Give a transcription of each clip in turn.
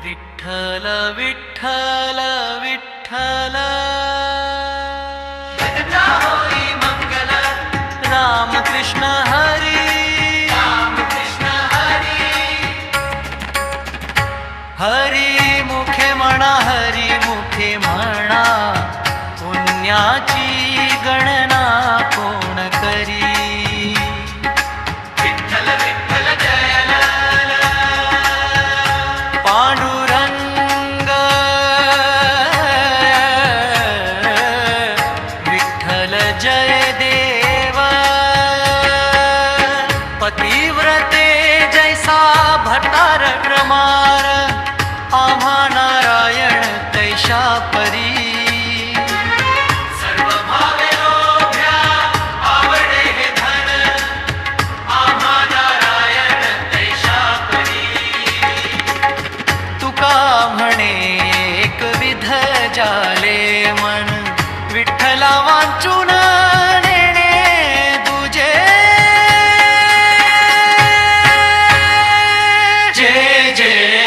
विठ्ठल विठ्ठल विठ्ठल होई मंगल राम कृष्ण हरी हरी मुखे म्हणा हरी मुखे म्हणा पुण्याची गणना कोण करी विठ्ठल विठ्ठल जय पांडुरंग विठ्ठल जय देव पतिव्रते जैसा भटार क्रमार आम्हा नारायण तैशा परी सर्व भावे लोभ्या आवडे हे धन आम्हा नारायण तैशा परी तुका म्हणे एकविध जाले मन विठ्ठला वांचून नेणे तुझे जय जय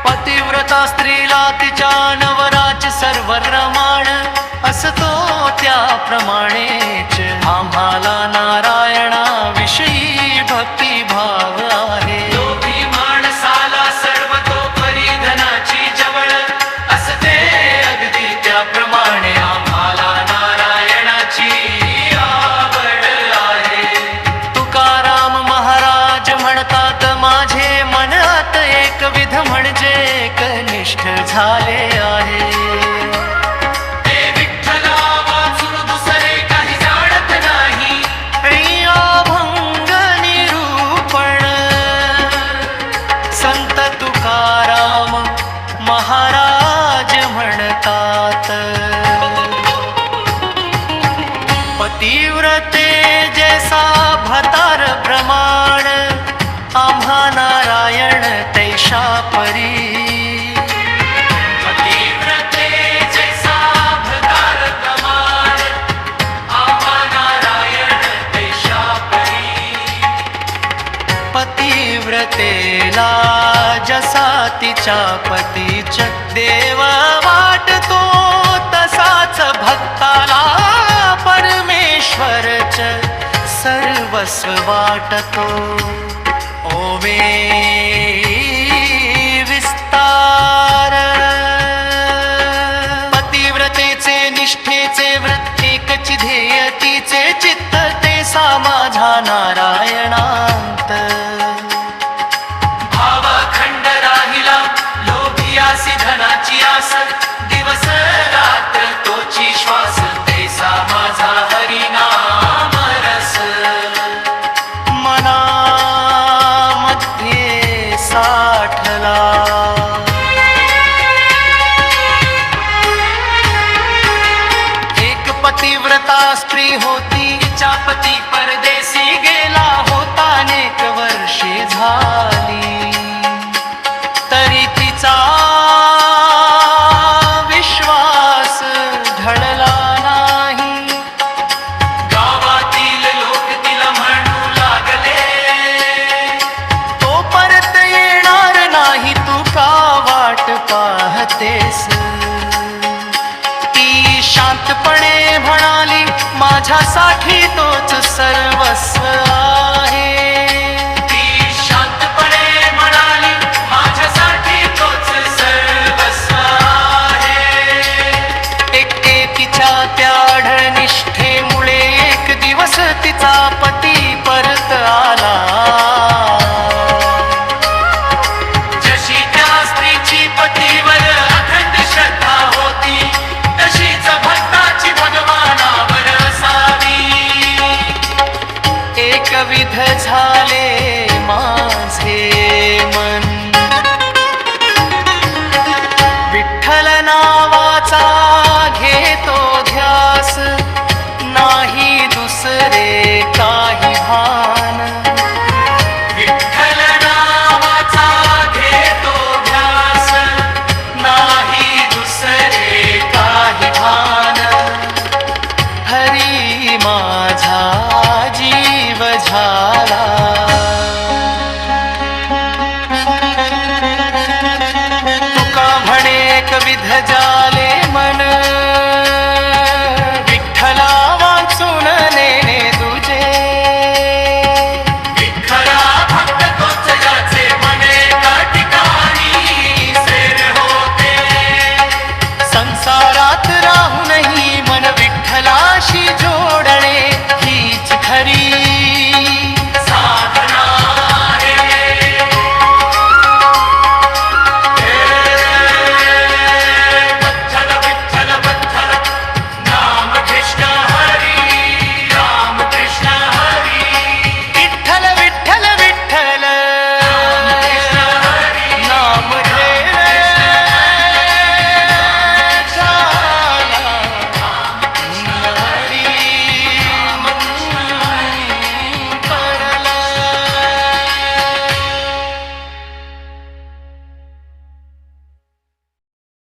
पतिव्रता स्त्रीला तिच्या नवराच सर्व रमाण असतो त्याप्रमाणेच आम्हाला नारायणा विषयी भक्ती भाव आहे लोभी माणसाला सर्व तो परिधनाची जवळ असते अगदी त्याप्रमाणे आम्हाला नारायणाची आवड आहे तुकाराम महाराज म्हणतात माझे मन आत एकविध म्हणजे कनिष्ठ झाले आहे विठ्ठला वाचून दुसरे काही जाणत नाही अभंग निरूपण संत तुकाराम महाराज म्हणतात पतिव्रते जैसा भतार प्रमाण आम्हा नारायण तैशा परी पतिव्रते जैसा भतार प्रमाण आम्हा नारायण तैशा परी पतिव्रतेला जसा तिच्या पतीच देव वाटतो तसाच भक्ताला परमेश्वरच सर्वस्व वाटतो ओवे विस्तार पतिव्रतेचे निष्ठेचे व्रत एकची ध्येय तिचे चित्त ते सा माझा नारायणांत भावखंड राहिला लोभियासी धनाची आस दिवस रात्र तोची श्वास ते सा माझा हरिनाम रस साठला एक पतिव्रता स्त्री होती तिचा पती परदेशी गेला होता अनेक वर्षे झाली तरी तिचा विश्वास ढळला नाही गावातील लोक तिला म्हणू लागले तो परत येणार नाही तू का वाट पाहतेस ती शांतपणे म्हणाली माझ्यासाठी तोच सर्वस्व आहे ती शांतपणे म्हणाली माझ्यासाठी तोच सर्वस्व आहे तिच्या त्या निष्ठेमुळे एक दिवस तिचा पती परत आला जशी त्या स्त्रीची पतीवर अखंड श्रद्धा होती तशीच भक्ताची भक्ती दुसरे काही भान. विठ्ठल नावाचा घेतो ध्यास, नाही दुसरे काही भान. हरी माझा जीव झाला, तुका म्हणे कविध जाले मन. विठ्ठला वाचून नेणे तुझे, विठ्ठला भक्त तोच ज्याचे म्हणे का ठिकाणी सेर होते. संसारात राहू